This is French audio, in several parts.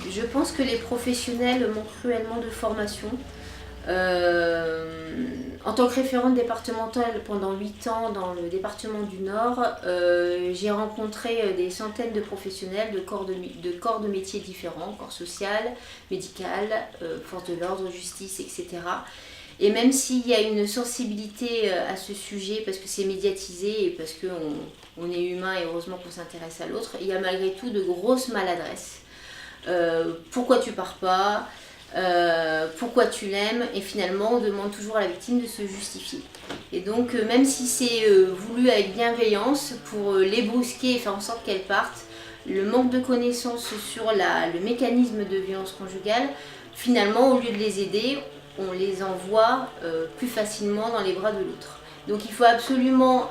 Je pense que les professionnels manquent cruellement de formation. En tant que référente départementale pendant 8 ans dans le département du Nord, j'ai rencontré des centaines de professionnels de corps de métiers différents, corps social, médical, force de l'ordre, justice, etc. Et même s'il y a une sensibilité à ce sujet, parce que c'est médiatisé et parce qu'on est humain et heureusement qu'on s'intéresse à l'autre, il y a malgré tout de grosses maladresses. Pourquoi tu pars pas, pourquoi tu l'aimes, et finalement on demande toujours à la victime de se justifier. Et donc même si c'est voulu avec bienveillance pour les brusquer et faire en sorte qu'elles partent, le manque de connaissances sur le mécanisme de violence conjugale, finalement au lieu de les aider, on les envoie plus facilement dans les bras de l'autre. Donc il faut absolument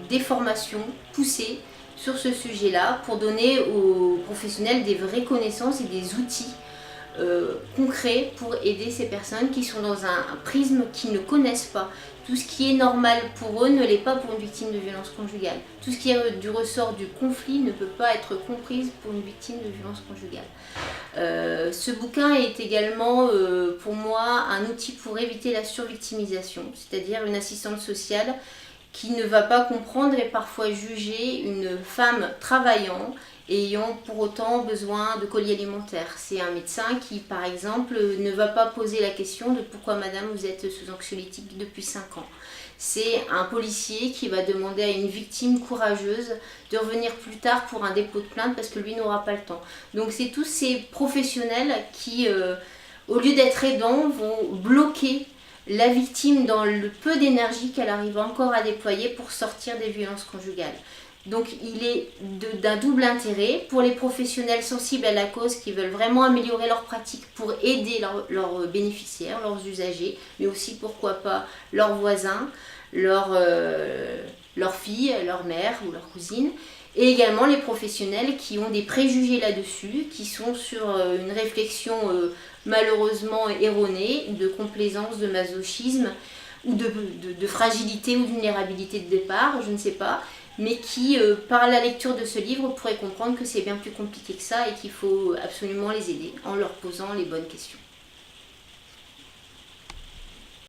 des formations poussées sur ce sujet-là pour donner aux professionnels des vraies connaissances et des outils concrets pour aider ces personnes qui sont dans un prisme qu'ils ne connaissent pas. Tout ce qui est normal pour eux ne l'est pas pour une victime de violence conjugale. Tout ce qui est du ressort du conflit ne peut pas être comprise pour une victime de violence conjugale. Ce bouquin est également pour moi un outil pour éviter la survictimisation, c'est-à-dire une assistante sociale qui ne va pas comprendre et parfois juger une femme travaillant et ayant pour autant besoin de colis alimentaires. C'est un médecin qui, par exemple, ne va pas poser la question de pourquoi madame vous êtes sous anxiolytique depuis 5 ans. C'est un policier qui va demander à une victime courageuse de revenir plus tard pour un dépôt de plainte parce que lui n'aura pas le temps. Donc c'est tous ces professionnels qui, au lieu d'être aidants, vont bloquer la victime dans le peu d'énergie qu'elle arrive encore à déployer pour sortir des violences conjugales. Donc il est d'un double intérêt pour les professionnels sensibles à la cause qui veulent vraiment améliorer leurs pratiques pour aider leurs bénéficiaires, leurs usagers, mais aussi pourquoi pas leurs voisins, leurs filles, leur mère ou leur cousine, et également les professionnels qui ont des préjugés là-dessus, qui sont sur une réflexion malheureusement erronée, de complaisance, de masochisme, ou de fragilité ou de vulnérabilité de départ, je ne sais pas, mais qui, par la lecture de ce livre, pourraient comprendre que c'est bien plus compliqué que ça et qu'il faut absolument les aider en leur posant les bonnes questions.